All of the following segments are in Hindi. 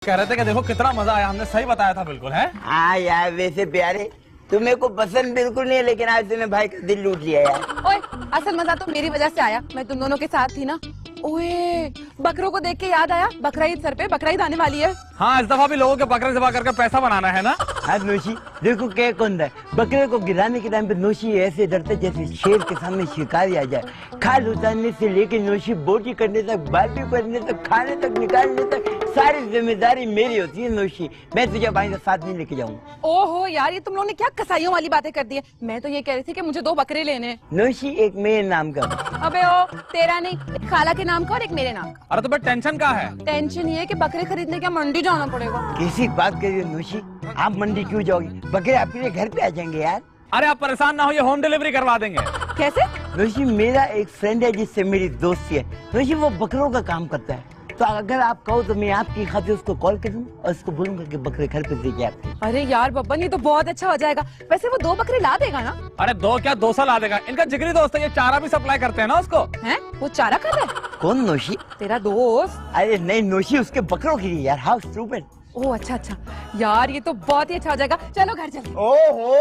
कह रहे थे कि देखो कितना मजा आया, हमने सही बताया था बिल्कुल है। हाँ यार वैसे प्यारे तुम्हें को पसंद बिल्कुल नहीं है, लेकिन आज तूने भाई का दिल लूट लिया यार। ओए, असल मजा तो मेरी वजह से आया, मैं तुम दोनों के साथ थी ना। ओए, बकरों को देख के याद आया, बकरा ईद सर पे, बकरा ईद आने वाली है। हाँ, इस दफा भी लोगों के बकरे ज़िबा करके पैसा बनाना है ना। हाँ नोशी देखो क्या कौन है, बकरे को गिराने के टाइम पे नोशी ऐसे डरते जैसे शेर के सामने शिकारी आ जाए। खाल उतारने से लेके नोशी बोटी करने तक, बाल्टी करने तक, खाने तक, निकालने तक सारी जिम्मेदारी मेरी होती है नोशी। मैं तुझे भाई का साथ नहीं लेके जाऊंगा। ओहो यार, ये तुम लोगों ने क्या कसाईयों वाली बातें कर दी है। मैं तो ये कह रही थी कि मुझे 2 बकरे लेने। नोशी एक मेरे नाम का। अबे ओ, तेरा नहीं, एक खाला के नाम का और एक मेरे नाम का। अरे तो भाई टेंशन क्या है? टेंशन ये है कि बकरे खरीदने क्या मंडी जाना पड़ेगा। कैसी बात कर रही हो नोशी, आप मंडी क्यों जाओगी? बकरे आपके घर पे आ जाएंगे यार। अरे आप परेशान ना हो, ये होम डिलीवरी करवा देंगे। कैसे? नोशी मेरा एक फ्रेंड है जिससे मेरी दोस्ती है। नोशी वो बकरों का काम करता है, तो अगर आप कहो तो मैं आपकी खातिर उसको कॉल करूंगा और उसको बोलूंगा कि बकरे घर पे दे के आपके। अरे यार बब्बन, ये तो बहुत अच्छा हो जाएगा। वैसे वो 2 बकरे ला देगा ना? अरे 2 क्या 200 ला देगा, इनका जिगरी दोस्त है, ये चारा भी सप्लाई करते हैं ना उसको। हैं? वो चारा कर रहा है? कौन नोशी? तेरा दोस्त। अरे नहीं नोशी उसके बकरों के लिए यार। How stupid. ओह अच्छा अच्छा यार, ये तो बहुत ही अच्छा हो जाएगा। चलो घर चलो। ओहो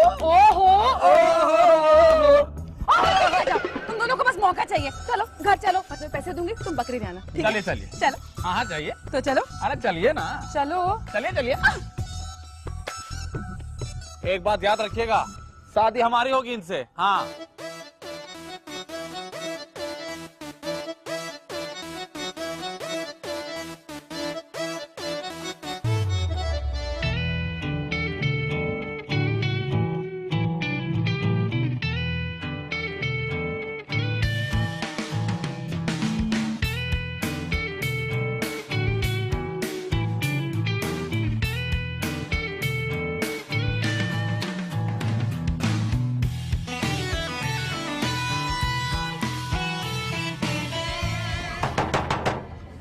तुम दोनों को बस मौका चाहिए। चलो घर चलो, मैं पैसे दूंगी, तुम बकरी ले आना। ठीक है? चलिए चलिए। चलो। हाँ जाइए। तो चलो। अरे चलिए ना। चलो चलिए चलिए। एक बात याद रखिएगा, शादी हमारी होगी इनसे। हाँ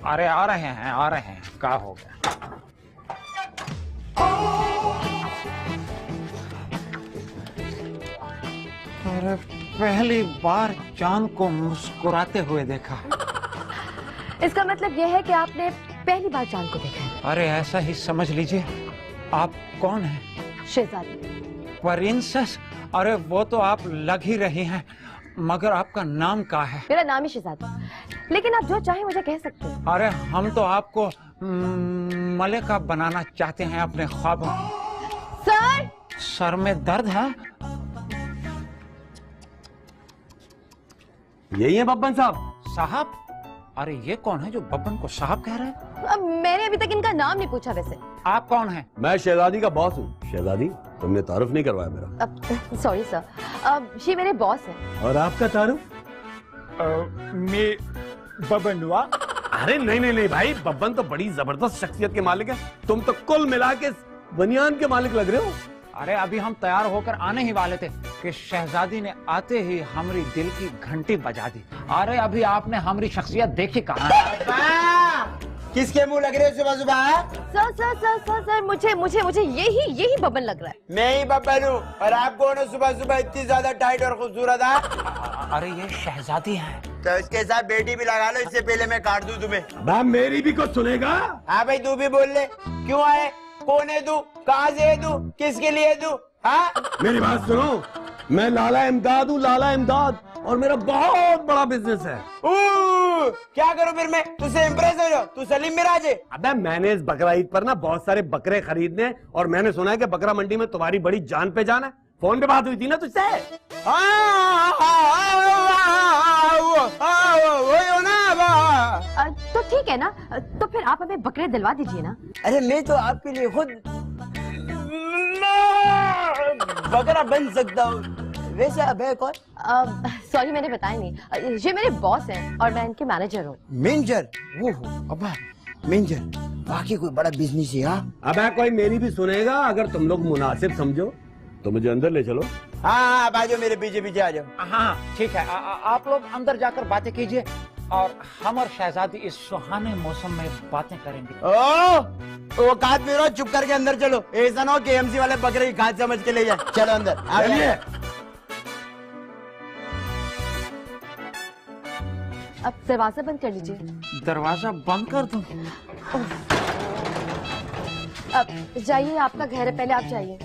अरे आ रहे हैं, क्या हो गया? अरे पहली बार चांद को मुस्कुराते हुए देखा। इसका मतलब यह है कि आपने पहली बार चांद को देखा है। अरे ऐसा ही समझ लीजिए। आप कौन हैं? शहजादी। प्रिंसेस? अरे वो तो आप लग ही रही हैं, मगर आपका नाम क्या है? मेरा नाम ही शहजादी, लेकिन आप जो चाहे मुझे कह सकते हैं। अरे हम तो आपको मलिका बनाना चाहते हैं अपने ख्वाबों में। सर! सर में दर्द है? यही है बब्बन साहब। साहब? अरे ये कौन है जो बब्बन को साहब कह रहे हैं? अब मैंने अभी तक इनका नाम नहीं पूछा। वैसे आप कौन हैं? मैं शहजादी का बॉस हूँ। शहजादी तुमने तारुफ नहीं करवाया मेरा। सॉरी सर, ये मेरे बॉस हैं। और आपका तारुफ? मैं बबन हुआ। अरे नहीं नहीं नहीं भाई, बब्बन तो बड़ी जबरदस्त शख्सियत के मालिक है। तुम तो कुल मिला के बनियान के मालिक लग रहे हो। अरे अभी हम तैयार होकर आने ही वाले थे कि शहजादी ने आते ही हमारी दिल की घंटी बजा दी। अरे अभी आपने हमारी शख्सियत देखी कहाँ? किसके मुंह लग रहे हो सुबह सुबह? Sir sir sir sir sir मुझे यही बबन लग रहा है। मैं ही बब्बन हूँ। और आप कौन हो सुबह सुबह इतनी ज्यादा टाइट और खूबसूरत है? अरे ये शहजादी है। तो इसके साथ बेटी भी लगा लो, इससे पहले मैं काट दूं तुम्हें। मैं मेरी भी कुछ सुनेगा? हाँ भाई तू भी बोल ले। क्यों आए? कौन है तू? कहाँ से है तू? किसके लिए तू? हाँ मेरी बात सुनो, मैं लाला इमदाद हूँ, लाला इमदाद, और मेरा बहुत बड़ा बिजनेस है। क्या करूँ फिर मैं? तुझसे इम्प्रेस हो जाओ? तू सलीम मिराज है? अबे मैंने इस बकरा ईद पर ना बहुत सारे बकरे खरीदने हैं, और मैंने सुना है कि बकरा मंडी में तुम्हारी बड़ी जान पहचान है। फोन पे बात हुई थी ना तुझसे? तो ठीक है ना, तो फिर आप हमें बकरे दिलवा दीजिए ना। अरे मैं तो आपके लिए खुद बकरा बन सकता हूँ। वैसे अब है कौन? सॉरी मैंने बताया नहीं, ये मेरे बॉस हैं और मैं इनके मैनेजर हूँ। मैनेजर? वो हो अबा मैनेजर, बाकी कोई बड़ा बिजनेस है? हाँ अबे कोई मेरी भी सुनेगा? अगर तुम लोग मुनासिब समझो तो मुझे अंदर ले चलो। हाँ आप आ जाओ, मेरे पीछे पीछे आ जाओ। हाँ ठीक है, आप लोग अंदर जाकर बातें कीजिए और हम और शहजादी इस सुहाने मौसम में बातें करेंगे। ओ काट मेरा, चुप करके अंदर चलो। ऐसा ना हो KMC वाले बकरे की खाद समझ के ले जाए। चलो अंदर। अब दरवाजा बंद कर लीजिए। दरवाजा बंद कर दूं? अब जाइए, आपका घर है, पहले आप जाइए।